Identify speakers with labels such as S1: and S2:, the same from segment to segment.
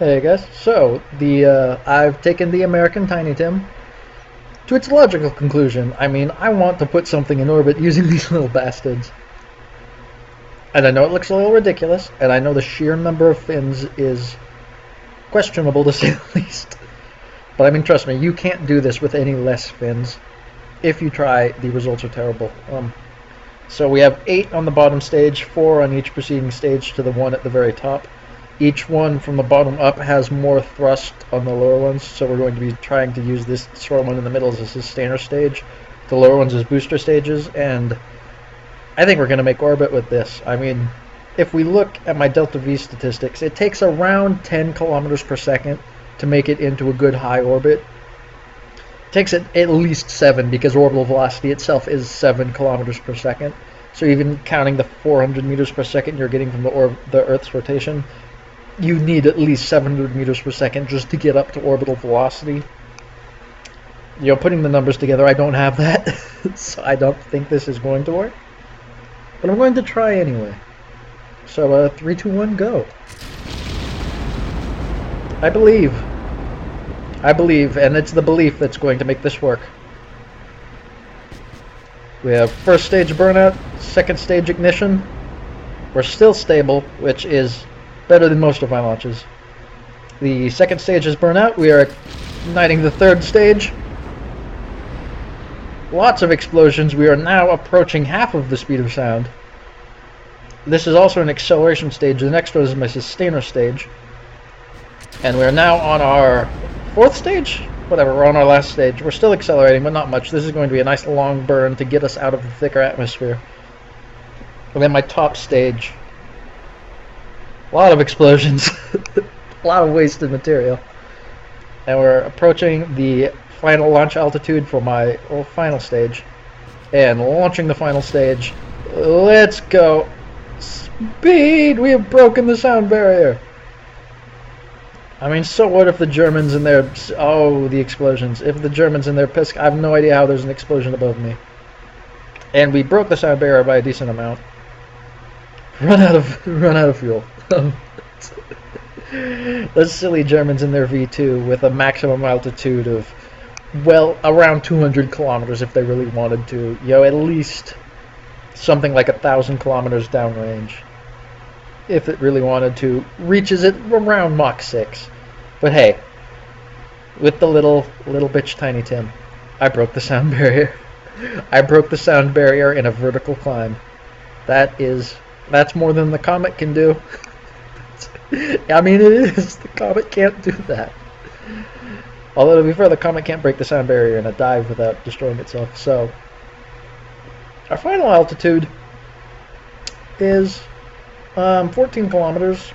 S1: Hey guys, so I've taken the American Tiny Tim to its logical conclusion. I mean, I want to put something in orbit using these little bastards. And I know it looks a little ridiculous, and I know the sheer number of fins is questionable to say the least. But I mean, trust me, you can't do this with any less fins. If you try, the results are terrible. So we have 8 on the bottom stage, 4 on each preceding stage to the one at the very top. Each one from the bottom up has more thrust on the lower ones, so we're going to be trying to use this short one in the middle as a sustainer stage, the lower ones as booster stages, and I think we're going to make orbit with this. I mean, if we look at my delta V statistics, it takes around 10 kilometers per second to make it into a good high orbit. It takes it at least 7 because orbital velocity itself is 7 kilometers per second. So even counting the 400 meters per second you're getting from the Earth's rotation, you need at least 700 meters per second just to get up to orbital velocity. You know, putting the numbers together, I don't have that, so I don't think this is going to work. But I'm going to try anyway. So, 3, 2, 1, go. I believe, and it's the belief that's going to make this work. We have first stage burnout, second stage ignition. We're still stable, which is better than most of my launches. The second stage is burnout. We are igniting the third stage. Lots of explosions. We are now approaching half of the speed of sound. This is also an acceleration stage. The next one is my sustainer stage. And we're now on our 4th stage? Whatever, we're on our last stage. We're still accelerating, but not much. This is going to be a nice long burn to get us out of the thicker atmosphere. And then my top stage. A lot of explosions. A lot of wasted material. And we're approaching the final launch altitude for my final stage. And launching the final stage. Let's go. Speed! We have broken the sound barrier. I mean, so what if the Germans in their... Oh, the explosions. If the Germans in their piss... I have no idea how there's an explosion above me. And we broke the sound barrier by a decent amount. Run out of fuel. Those silly Germans in their V2 with a maximum altitude of, well, around 200 kilometers if they really wanted to. You know, at least something like 1,000 kilometers downrange. If it really wanted to. Reaches it around Mach 6. But hey, with the little bitch Tiny Tim, I broke the sound barrier. I broke the sound barrier in a vertical climb. That's more than the Comet can do. I mean, it is. The Comet can't do that. Although, to be fair, the Comet can't break the sound barrier in a dive without destroying itself. So, our final altitude is 14 kilometers,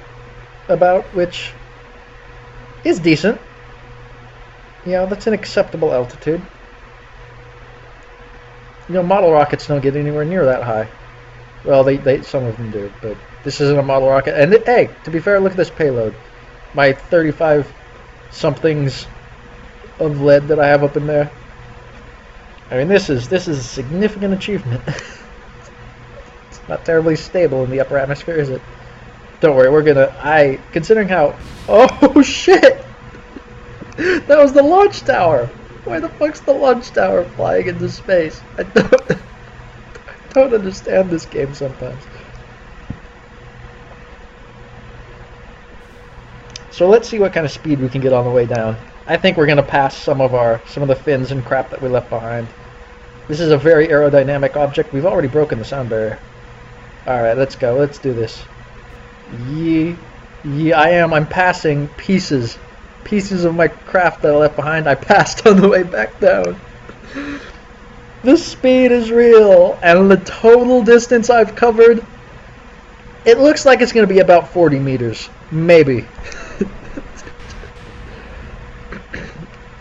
S1: about, which is decent. Yeah, that's an acceptable altitude. You know, model rockets don't get anywhere near that high. Well, they some of them do, but this isn't a model rocket. And hey, to be fair, look at this payload. My 35 somethings of lead that I have up in there. I mean, this is a significant achievement. It's not terribly stable in the upper atmosphere, is it? Don't worry, considering how... Oh, shit! That was the launch tower! Why the fuck's the launch tower flying into space? I don't understand this game sometimes. So let's see what kind of speed we can get on the way down. I think we're going to pass some of the fins and crap that we left behind. This is a very aerodynamic object. We've already broken the sound barrier. Alright, let's go. Let's do this. I'm passing pieces of my craft that I left behind. I passed on the way back down. The speed is real, and the total distance I've covered, it looks like it's going to be about 40 meters. Maybe.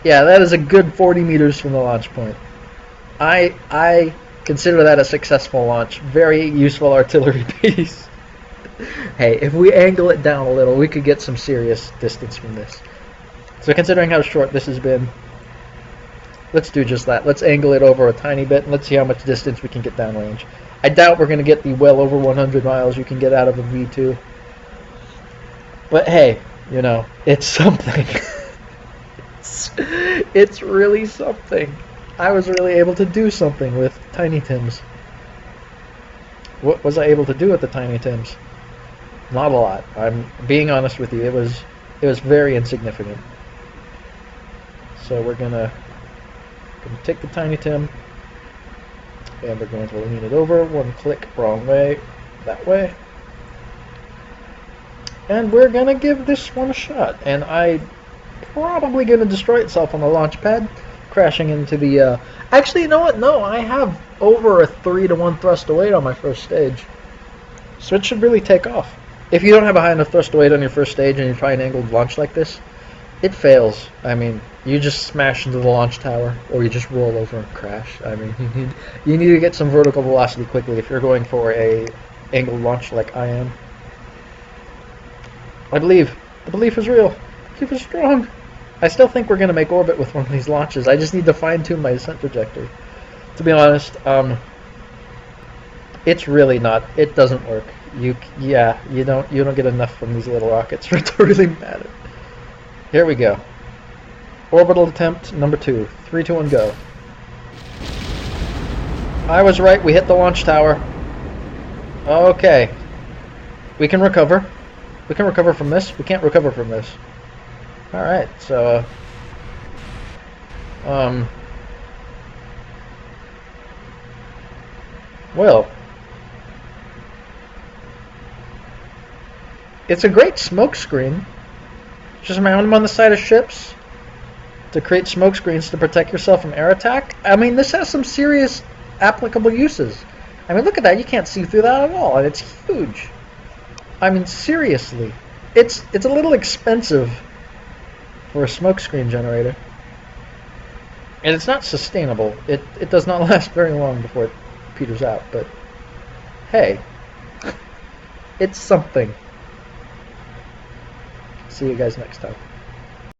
S1: Yeah, that is a good 40 meters from the launch point. I consider that a successful launch. Very useful artillery piece. Hey, if we angle it down a little, we could get some serious distance from this. So considering how short this has been, let's do just that. Let's angle it over a tiny bit, and let's see how much distance we can get downrange. I doubt we're going to get the well over 100 miles you can get out of a V2. But hey, You know, it's something. it's really something. I was really able to do something with Tiny Tims. What was I able to do with the Tiny Tims? Not a lot. I'm being honest with you. It was very insignificant. So we're gonna take the Tiny Tim, and we're going to lean it over. One click, wrong way, that way. And we're gonna give this one a shot. And I probably gonna destroy itself on the launch pad, crashing into the. Actually, you know what? No, I have over a 3-to-1 thrust to weight on my first stage, so it should really take off. If you don't have a high enough thrust to weight on your first stage and you try an angled launch like this, it fails. I mean, you just smash into the launch tower, or you just roll over and crash. I mean, you need to get some vertical velocity quickly if you're going for a angled launch like I am. I believe. The belief is real. The belief is strong. I still think we're going to make orbit with one of these launches. I just need to fine-tune my descent trajectory. To be honest, it's really not. It doesn't work. You don't get enough from these little rockets for it to really matter. Here we go. Orbital attempt number 2. 3, 2, 1, go. I was right. We hit the launch tower. Okay. We can recover. We can recover from this. We can't recover from this. Alright, so... well... it's a great smoke screen. Just mount them on the side of ships to create smoke screens to protect yourself from air attack. I mean, this has some serious applicable uses. I mean, look at that. You can't see through that at all, and it's huge. I mean, seriously. It's a little expensive for a smoke screen generator. And it's not sustainable. It does not last very long before it peters out, but hey, it's something. See you guys next time.